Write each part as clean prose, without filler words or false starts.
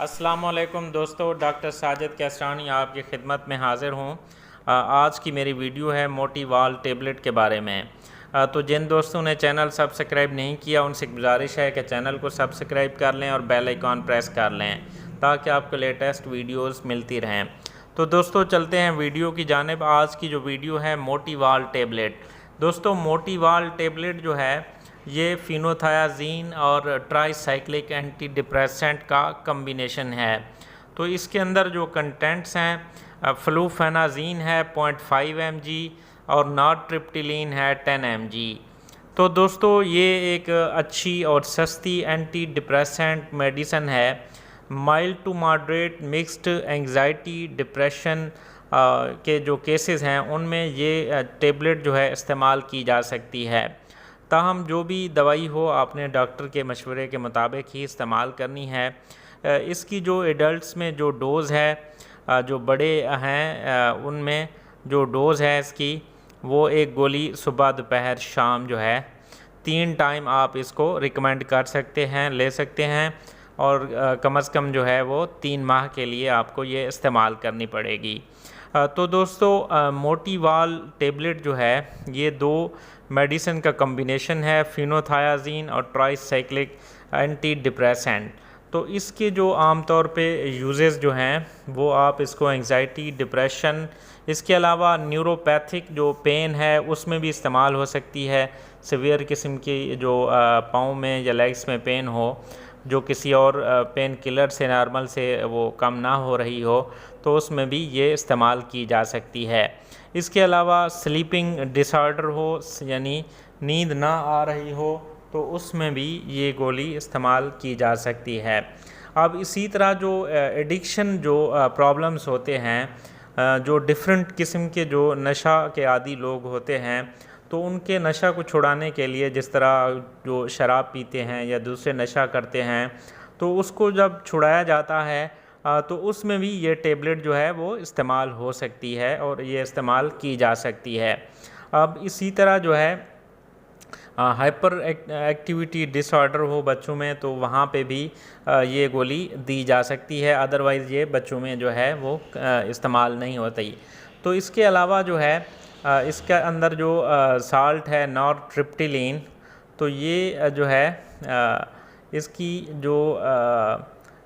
अस्सलामुअलैकुम दोस्तों, डॉक्टर साजिद कैसरानी आपकी खिदमत में हाज़िर हूँ। आज की मेरी वीडियो है मोटीवाल टेबलेट के बारे में। तो जिन दोस्तों ने चैनल सब्सक्राइब नहीं किया उनसे गुजारिश है कि चैनल को सब्सक्राइब कर लें और बेल आइकॉन प्रेस कर लें ताकि आपको लेटेस्ट वीडियोस मिलती रहें। तो दोस्तों चलते हैं वीडियो की जानिब। आज की जो वीडियो है मोटीवाल टेबलेट। दोस्तों मोटीवाल टेबलेट जो है ये फिनोथायाजीन और ट्राईसाइक्लिक एंटी डिप्रेसेंट का कम्बिनेशन है। तो इसके अंदर जो कंटेंट्स हैं फ्लूफेनाजीन है 0.5 mg और नॉरट्रिप्टिलिन है 10 mg। तो दोस्तों ये एक अच्छी और सस्ती एंटी डिप्रेसेंट मेडिसन है। Mild to moderate mixed anxiety depression के जो केसेस हैं उनमें ये टेबलेट जो है इस्तेमाल की जा सकती है। ताहम जो भी दवाई हो आपने डॉक्टर के मशवरे के मुताबिक ही इस्तेमाल करनी है। इसकी जो एडल्ट्स में जो डोज़ है जो बड़े हैं उनमें जो डोज़ है इसकी वो एक गोली सुबह दोपहर शाम जो है 3 टाइम आप इसको रिकमेंड कर सकते हैं, ले सकते हैं और कम से कम जो है वो 3 माह के लिए आपको ये इस्तेमाल करनी पड़ेगी। तो दोस्तों मोटीवाल टेबलेट जो है ये 2 मेडिसिन का कम्बिनेशन है, फिनोथायाजीन और ट्राईसाइक्लिक एंटी डिप्रेसेंट। तो इसके जो आम तौर पे यूजेस जो हैं वो आप इसको एंग्जाइटी डिप्रेशन, इसके अलावा न्यूरोपैथिक जो पेन है उसमें भी इस्तेमाल हो सकती है। सीवियर किस्म की जो पाँव में या लेग्स में पेन हो जो किसी और पेन किलर से नॉर्मल से वो कम ना हो रही हो तो उसमें भी ये इस्तेमाल की जा सकती है। इसके अलावा स्लीपिंग डिसऑर्डर हो यानी नींद ना आ रही हो तो उसमें भी ये गोली इस्तेमाल की जा सकती है। अब इसी तरह जो एडिक्शन जो प्रॉब्लम्स होते हैं जो डिफरेंट किस्म के जो नशा के आदी लोग होते हैं तो उनके नशा को छुड़ाने के लिए जिस तरह जो शराब पीते हैं या दूसरे नशा करते हैं तो उसको जब छुड़ाया जाता है तो उसमें भी ये टेबलेट जो है वो इस्तेमाल हो सकती है और ये इस्तेमाल की जा सकती है। अब इसी तरह जो है हाइपर एक्टिविटी डिसऑर्डर हो बच्चों में तो वहाँ पे भी ये गोली दी जा सकती है, अदरवाइज़ ये बच्चों में जो है वो इस्तेमाल नहीं होती। तो इसके अलावा जो है इसके अंदर जो साल्ट है नॉरट्रिप्टिलिन, तो ये जो है इसकी जो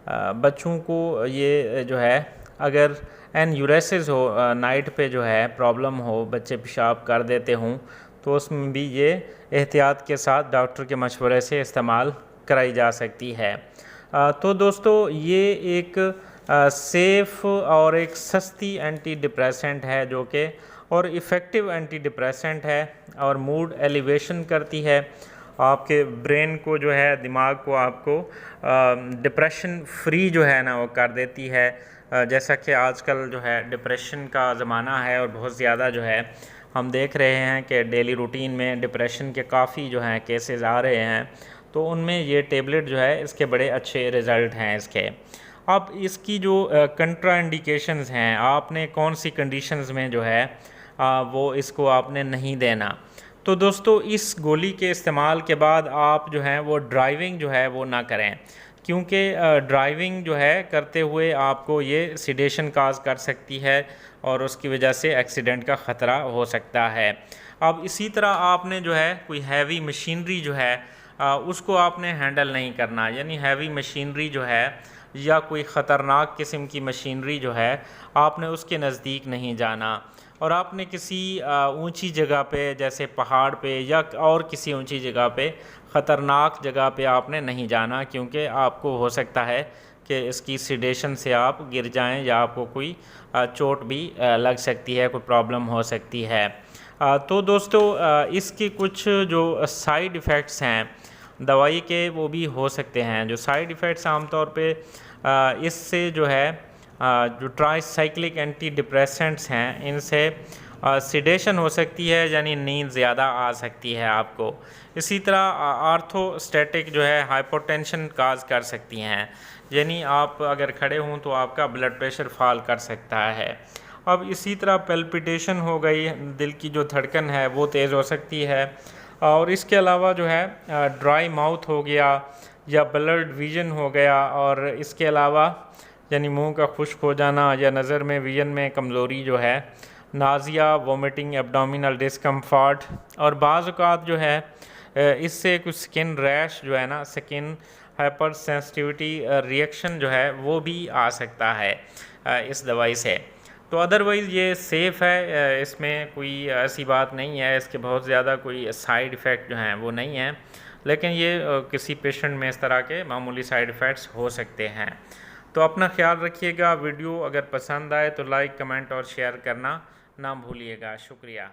बच्चों को ये जो है अगर एन्यूरेसिस हो नाइट पे जो है प्रॉब्लम हो, बच्चे पेशाब कर देते हों तो उसमें भी ये एहतियात के साथ डॉक्टर के मशवरे से इस्तेमाल कराई जा सकती है। तो दोस्तों ये एक सेफ़ और एक सस्ती एंटी डिप्रेसेंट है जो कि और इफ़ेक्टिव एंटी डिप्रेसेंट है और मूड एलिवेशन करती है, आपके ब्रेन को जो है दिमाग को आपको डिप्रेशन फ्री जो है ना वो कर देती है। जैसा कि आजकल जो है डिप्रेशन का ज़माना है और बहुत ज़्यादा जो है हम देख रहे हैं कि डेली रूटीन में डिप्रेशन के काफ़ी जो हैं केसेस आ रहे हैं तो उनमें ये टेबलेट जो है इसके बड़े अच्छे रिज़ल्ट हैं इसके। अब इसकी जो कंट्रा इंडिकेशंस हैं, आपने कौन सी कंडीशंस में जो है वो इसको आपने नहीं देना। तो दोस्तों इस गोली के इस्तेमाल के बाद आप जो हैं वो ड्राइविंग जो है वो ना करें, क्योंकि ड्राइविंग जो है करते हुए आपको ये सिडेशन काज कर सकती है और उसकी वजह से एक्सीडेंट का ख़तरा हो सकता है। अब इसी तरह आपने जो है कोई हैवी मशीनरी जो है उसको आपने हैंडल नहीं करना, यानी हैवी मशीनरी जो है या कोई ख़तरनाक किस्म की मशीनरी जो है आपने उसके नज़दीक नहीं जाना और आपने किसी ऊंची जगह पे जैसे पहाड़ पे या और किसी ऊंची जगह पे ख़तरनाक जगह पे आपने नहीं जाना, क्योंकि आपको हो सकता है कि इसकी सिडेशन से आप गिर जाएं या आपको कोई चोट भी लग सकती है, कोई प्रॉब्लम हो सकती है। तो दोस्तों इसके कुछ जो साइड इफ़ेक्ट्स हैं दवाई के वो भी हो सकते हैं। जो साइड इफ़ेक्ट्स आमतौर पे इससे जो है जो ट्राईसाइक्लिक एंटी डिप्रेसेंट्स हैं इनसे सिडेशन हो सकती है, यानी नींद ज़्यादा आ सकती है आपको। इसी तरह आर्थोस्टैटिक जो है हाइपोटेंशन काज कर सकती हैं, यानी आप अगर खड़े हों तो आपका ब्लड प्रेशर फॉल कर सकता है। अब इसी तरह पेल्पिटेशन हो गई, दिल की जो धड़कन है वो तेज़ हो सकती है। और इसके अलावा जो है ड्राई माउथ हो गया, या ब्लर्ड विजन हो गया, और इसके अलावा यानी मुंह का खुश्क हो जाना या नज़र में विजन में कमज़ोरी जो है, नाज़िया, वोमिटिंग, एब्डोमिनल डिस्कम्फर्ट, और बाज़ औक़ात जो है इससे कुछ स्किन रैश जो है ना, स्किन हाइपर सेंसिटिविटी रिएक्शन जो है वो भी आ सकता है इस दवाई से। तो अदरवाइज़ ये सेफ़ है, इसमें कोई ऐसी बात नहीं है, इसके बहुत ज़्यादा कोई साइड इफ़ेक्ट जो हैं वो नहीं हैं, लेकिन ये किसी पेशेंट में इस तरह के मामूली साइड इफ़ेक्ट्स हो सकते हैं। तो अपना ख्याल रखिएगा। वीडियो अगर पसंद आए तो लाइक, कमेंट और शेयर करना ना भूलिएगा। शुक्रिया।